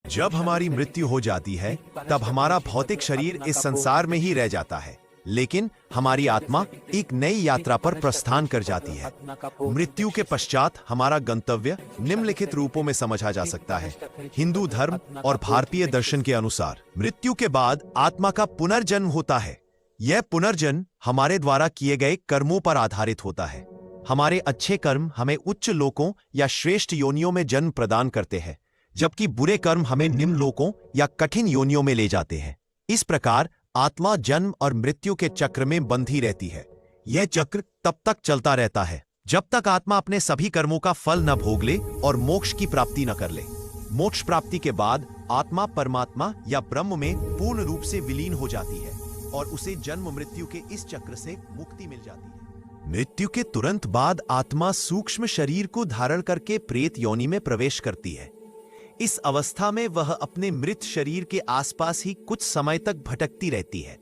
जब हमारी मृत्यु हो जाती है तब हमारा भौतिक शरीर इस संसार में ही रह जाता है, लेकिन हमारी आत्मा एक नई यात्रा पर प्रस्थान कर जाती है। मृत्यु के पश्चात हमारा गंतव्य निम्नलिखित रूपों में समझा जा सकता है। हिंदू धर्म और भारतीय दर्शन के अनुसार मृत्यु के बाद आत्मा का पुनर्जन्म होता है। यह पुनर्जन्म हमारे द्वारा किए गए कर्मों पर आधारित होता है। हमारे अच्छे कर्म हमें उच्च लोकों या श्रेष्ठ योनियों में जन्म प्रदान करते हैं, जबकि बुरे कर्म हमें निम्न लोकों या कठिन योनियों में ले जाते हैं। इस प्रकार आत्मा जन्म और मृत्यु के चक्र में बंधी रहती है। यह चक्र तब तक चलता रहता है जब तक आत्मा अपने सभी कर्मों का फल न भोग ले और मोक्ष की प्राप्ति न कर ले। मोक्ष प्राप्ति के बाद आत्मा परमात्मा या ब्रह्म में पूर्ण रूप से विलीन हो जाती है और उसे जन्म मृत्यु के इस चक्र से मुक्ति मिल जाती है। मृत्यु के तुरंत बाद आत्मा सूक्ष्म शरीर को धारण करके प्रेत योनि में प्रवेश करती है। इस अवस्था में वह अपने मृत शरीर के आसपास ही कुछ समय तक भटकती रहती है।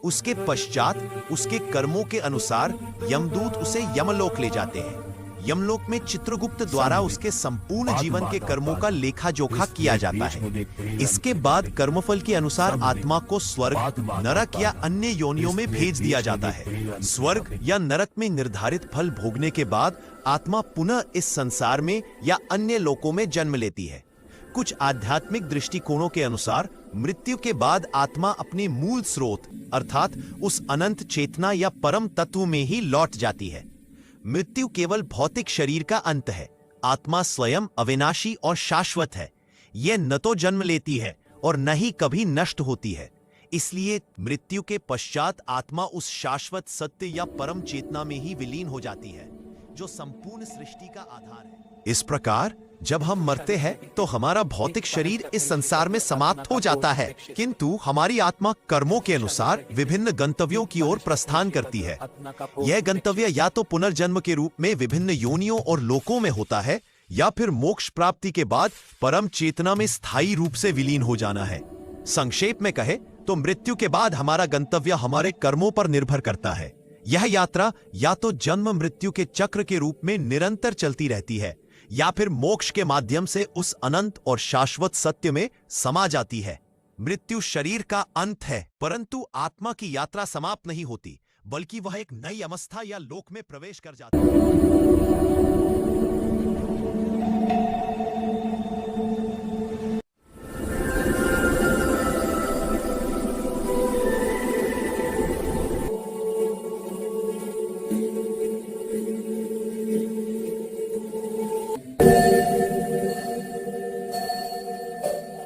उसके पश्चात उसके कर्मों के अनुसार यमदूत उसे यमलोक ले जाते हैं। यमलोक में चित्रगुप्त द्वारा उसके संपूर्ण जीवन के कर्मों का लेखा जोखा किया जाता है। इसके बाद कर्मफल के अनुसार आत्मा को स्वर्ग, नरक या अन्य योनियों में भेज दिया जाता है। स्वर्ग या नरक में निर्धारित फल भोगने के बाद आत्मा पुनः इस संसार में या अन्य लोकों में जन्म लेती है। कुछ आध्यात्मिक दृष्टिकोणों के अनुसार मृत्यु के बाद आत्मा अपने मूल स्रोत अर्थात उस अनंत चेतना या परम तत्व में ही लौट जाती है। मृत्यु केवल भौतिक शरीर का अंत है। आत्मा स्वयं अविनाशी और शाश्वत है। यह न तो जन्म लेती है और न ही कभी नष्ट होती है। इसलिए मृत्यु के पश्चात आत्मा उस शाश्वत सत्य या परम चेतना में ही विलीन हो जाती है, जो संपूर्ण सृष्टि का आधार है। इस प्रकार जब हम मरते हैं तो हमारा भौतिक शरीर इस संसार में समाप्त हो जाता है, किंतु हमारी आत्मा कर्मों के अनुसार विभिन्न गंतव्यों की ओर प्रस्थान करती है। यह गंतव्य या तो पुनर्जन्म के रूप में विभिन्न योनियों और लोकों में होता है, या फिर मोक्ष प्राप्ति के बाद परम चेतना में स्थायी रूप से विलीन हो जाना है। संक्षेप में कहे तो मृत्यु के बाद हमारा गंतव्य हमारे कर्मों पर निर्भर करता है। यह यात्रा या तो जन्म मृत्यु के चक्र के रूप में निरंतर चलती रहती है, या फिर मोक्ष के माध्यम से उस अनंत और शाश्वत सत्य में समा जाती है। मृत्यु शरीर का अंत है, परंतु आत्मा की यात्रा समाप्त नहीं होती, बल्कि वह एक नई अवस्था या लोक में प्रवेश कर जाती है।